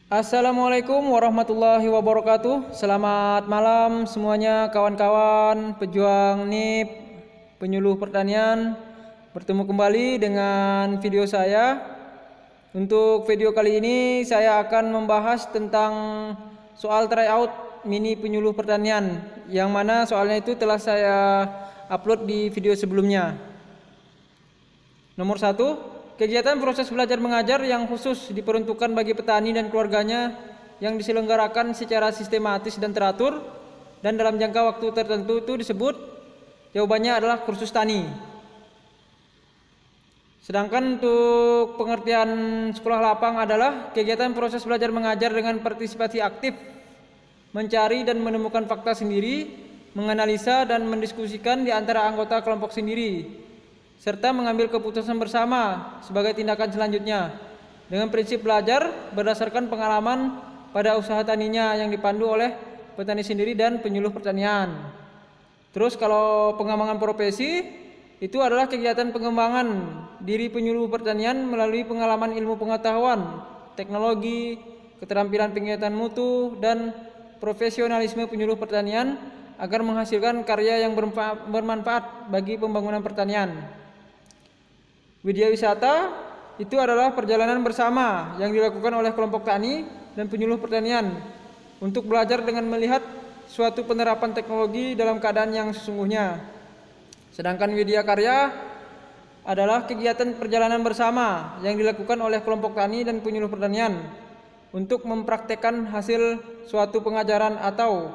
Assalamualaikum warahmatullahi wabarakatuh. Selamat malam semuanya kawan-kawan pejuang NIP penyuluh pertanian. Bertemu kembali dengan video saya. Untuk video kali ini saya akan membahas tentang soal tryout mini penyuluh pertanian, yang mana soalnya itu telah saya upload di video sebelumnya. Nomor 1, kegiatan proses belajar mengajar yang khusus diperuntukkan bagi petani dan keluarganya yang diselenggarakan secara sistematis dan teratur dan dalam jangka waktu tertentu itu disebut, jawabannya adalah kursus tani. Sedangkan untuk pengertian sekolah lapang adalah kegiatan proses belajar mengajar dengan partisipasi aktif, mencari dan menemukan fakta sendiri, menganalisa dan mendiskusikan di antara anggota kelompok sendiri, serta mengambil keputusan bersama sebagai tindakan selanjutnya dengan prinsip belajar berdasarkan pengalaman pada usaha taninya yang dipandu oleh petani sendiri dan penyuluh pertanian. Terus kalau pengembangan profesi itu adalah kegiatan pengembangan diri penyuluh pertanian melalui pengalaman ilmu pengetahuan, teknologi, keterampilan penglihatan mutu, dan profesionalisme penyuluh pertanian agar menghasilkan karya yang bermanfaat bagi pembangunan pertanian. Widya wisata itu adalah perjalanan bersama yang dilakukan oleh kelompok tani dan penyuluh pertanian untuk belajar dengan melihat suatu penerapan teknologi dalam keadaan yang sesungguhnya. Sedangkan widya karya adalah kegiatan perjalanan bersama yang dilakukan oleh kelompok tani dan penyuluh pertanian untuk mempraktekkan hasil suatu pengajaran atau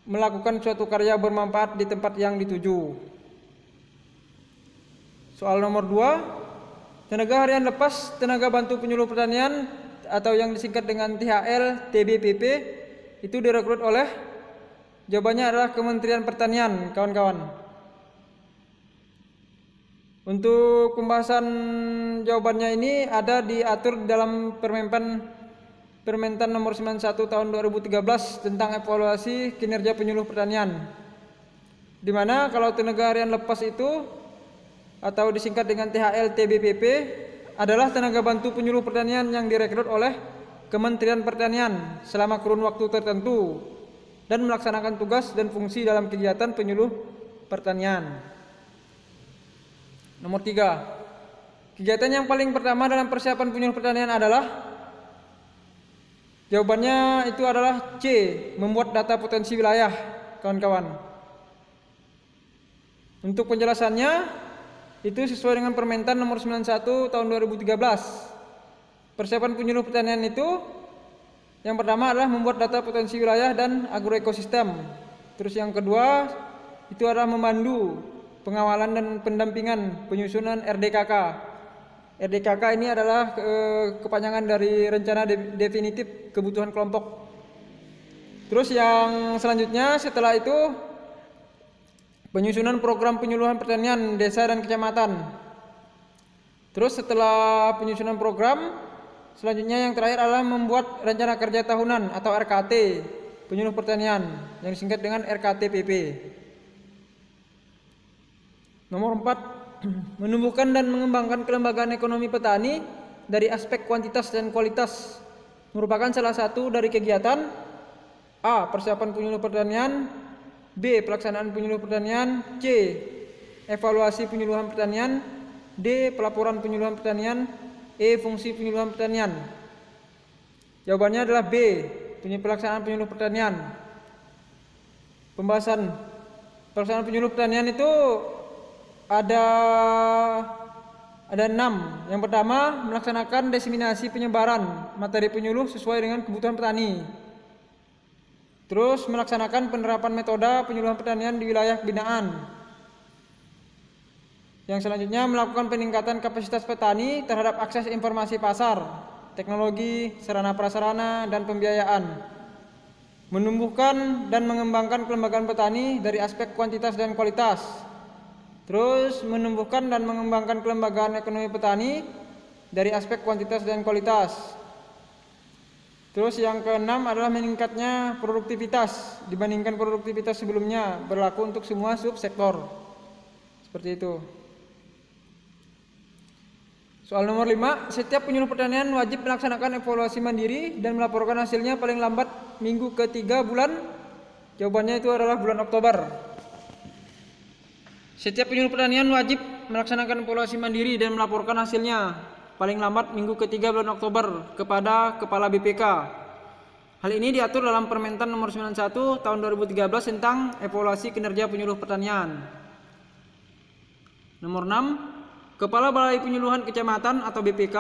melakukan suatu karya bermanfaat di tempat yang dituju. Soal nomor 2, tenaga harian lepas tenaga bantu penyuluh pertanian atau yang disingkat dengan THL TBPP itu direkrut oleh, jawabannya adalah Kementerian Pertanian, kawan-kawan. Untuk pembahasan jawabannya ini ada diatur dalam Permentan nomor 91 tahun 2013 tentang evaluasi kinerja penyuluh pertanian, di mana kalau tenaga harian lepas itu atau disingkat dengan THL TBPP adalah tenaga bantu penyuluh pertanian yang direkrut oleh Kementerian Pertanian selama kurun waktu tertentu dan melaksanakan tugas dan fungsi dalam kegiatan penyuluh pertanian. Nomor 3, kegiatan yang paling pertama dalam persiapan penyuluh pertanian adalah, jawabannya itu adalah C, membuat data potensi wilayah, kawan-kawan. Untuk penjelasannya itu sesuai dengan Permentan nomor 91 tahun 2013. Persiapan penyuluh pertanian itu yang pertama adalah membuat data potensi wilayah dan agroekosistem. Terus yang kedua itu adalah memandu pengawalan dan pendampingan penyusunan RDKK. RDKK ini adalah kepanjangan dari Rencana Definitif Kebutuhan Kelompok. Terus yang selanjutnya setelah itu penyusunan program penyuluhan pertanian desa dan kecamatan. Terus setelah penyusunan program, selanjutnya yang terakhir adalah membuat rencana kerja tahunan atau RKT penyuluh pertanian yang disingkat dengan RKTPP. Nomor 4, menumbuhkan dan mengembangkan kelembagaan ekonomi petani dari aspek kuantitas dan kualitas merupakan salah satu dari kegiatan A, persiapan penyuluh pertanian, B, pelaksanaan penyuluh pertanian, C, evaluasi penyuluhan pertanian, D, pelaporan penyuluhan pertanian, E, fungsi penyuluhan pertanian. Jawabannya adalah B, pelaksanaan penyuluh pertanian. Pembahasan pelaksanaan penyuluh pertanian itu ada 6. Yang pertama, melaksanakan diseminasi penyebaran materi penyuluh sesuai dengan kebutuhan petani. Terus melaksanakan penerapan metode penyuluhan pertanian di wilayah binaan. Yang selanjutnya melakukan peningkatan kapasitas petani terhadap akses informasi pasar, teknologi, sarana prasarana, dan pembiayaan. Menumbuhkan dan mengembangkan kelembagaan petani dari aspek kuantitas dan kualitas. Terus menumbuhkan dan mengembangkan kelembagaan ekonomi petani dari aspek kuantitas dan kualitas. Terus yang keenam adalah meningkatnya produktivitas dibandingkan produktivitas sebelumnya, berlaku untuk semua subsektor. Seperti itu. Soal nomor 5, setiap penyuluh pertanian wajib melaksanakan evaluasi mandiri dan melaporkan hasilnya paling lambat minggu ketiga bulan. Jawabannya itu adalah bulan Oktober. Setiap penyuluh pertanian wajib melaksanakan evaluasi mandiri dan melaporkan hasilnya paling lambat minggu ketiga bulan Oktober kepada Kepala BPK. Hal ini diatur dalam Permentan nomor 91 tahun 2013 tentang evaluasi kinerja penyuluh pertanian. Nomor 6, Kepala Balai Penyuluhan Kecamatan atau BPK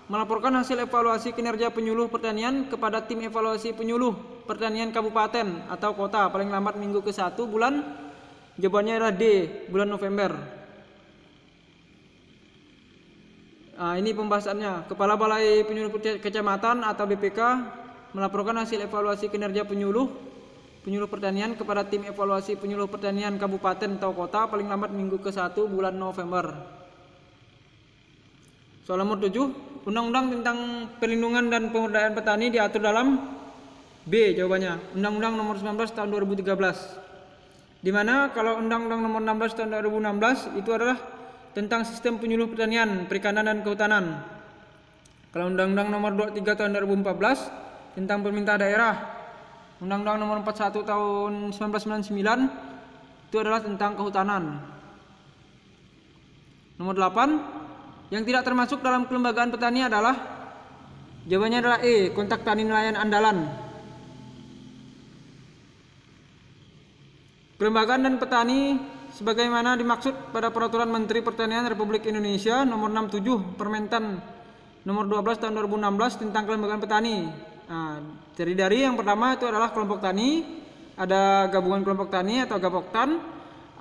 melaporkan hasil evaluasi kinerja penyuluh pertanian kepada tim evaluasi penyuluh pertanian kabupaten atau kota paling lambat minggu ke-1 bulan. Jawabannya adalah D, bulan November. Nah, ini pembahasannya. Kepala Balai Penyuluh Kecamatan atau BPK melaporkan hasil evaluasi kinerja penyuluh pertanian kepada tim evaluasi penyuluh pertanian kabupaten atau kota paling lambat minggu ke-1 bulan November. Soal nomor 7, Undang-Undang tentang Perlindungan dan Pemberdayaan Petani diatur dalam B, jawabannya Undang-Undang nomor 19 tahun 2013. Di mana kalau Undang-Undang nomor 16 tahun 2016 itu adalah tentang sistem penyuluh pertanian, perikanan dan kehutanan. Kalau Undang-Undang nomor 23 tahun 2014 tentang pemerintah daerah, Undang-Undang nomor 41 tahun 1999 itu adalah tentang kehutanan. Nomor 8, yang tidak termasuk dalam kelembagaan petani adalah, jawabannya adalah E, kontak tani nelayan andalan. Kelembagaan dan petani sebagaimana dimaksud pada Peraturan Menteri Pertanian Republik Indonesia nomor 67 Permentan nomor 12 tahun 2016 tentang kelembagaan petani. Nah, dari yang pertama itu adalah kelompok tani, ada gabungan kelompok tani atau Gapoktan,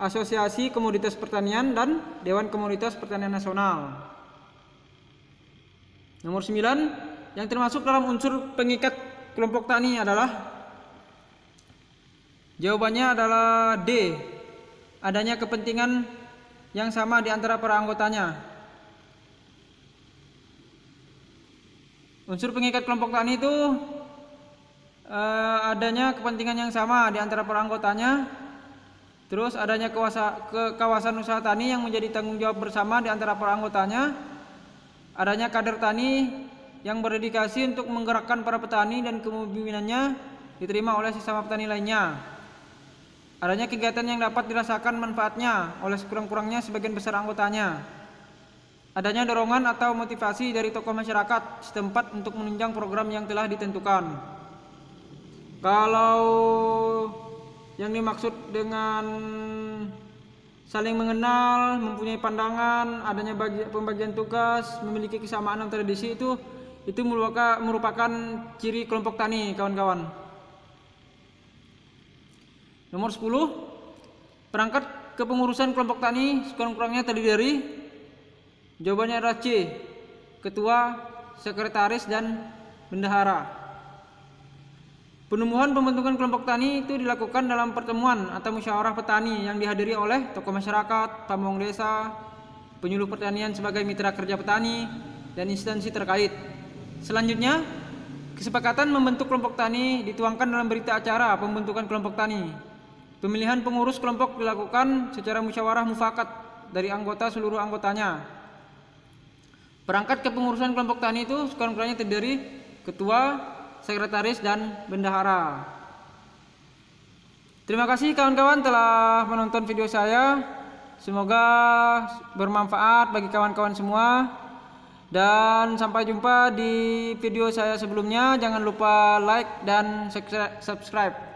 Asosiasi Komoditas Pertanian dan Dewan Komoditas Pertanian Nasional. Nomor 9, yang termasuk dalam unsur pengikat kelompok tani adalah, jawabannya adalah D, adanya kepentingan yang sama di antara para anggotanya. Unsur pengikat kelompok tani itu adanya kepentingan yang sama di antara para anggotanya, terus adanya kawasan usaha tani yang menjadi tanggung jawab bersama di antara para anggotanya, adanya kader tani yang berdedikasi untuk menggerakkan para petani dan kepemimpinannya diterima oleh sesama petani lainnya, adanya kegiatan yang dapat dirasakan manfaatnya oleh sekurang-kurangnya sebagian besar anggotanya, adanya dorongan atau motivasi dari tokoh masyarakat setempat untuk menunjang program yang telah ditentukan. Kalau yang dimaksud dengan saling mengenal, mempunyai pandangan, adanya pembagian tugas, memiliki kesamaan dalam tradisi itu merupakan ciri kelompok tani, kawan-kawan. Nomor 10, perangkat kepengurusan kelompok tani sekurang-kurangnya terdiri dari, jawabannya adalah C, ketua, sekretaris dan bendahara. Penubuhan pembentukan kelompok tani itu dilakukan dalam pertemuan atau musyawarah petani yang dihadiri oleh tokoh masyarakat, pamong desa, penyuluh pertanian sebagai mitra kerja petani, dan instansi terkait. Selanjutnya, kesepakatan membentuk kelompok tani dituangkan dalam berita acara pembentukan kelompok tani. Pemilihan pengurus kelompok dilakukan secara musyawarah mufakat dari anggota seluruh anggotanya. Perangkat kepengurusan kelompok tani itu sekurang-kurangnya terdiri ketua, sekretaris dan bendahara. Terima kasih kawan-kawan telah menonton video saya. Semoga bermanfaat bagi kawan-kawan semua. Dan sampai jumpa di video saya sebelumnya. Jangan lupa like dan subscribe.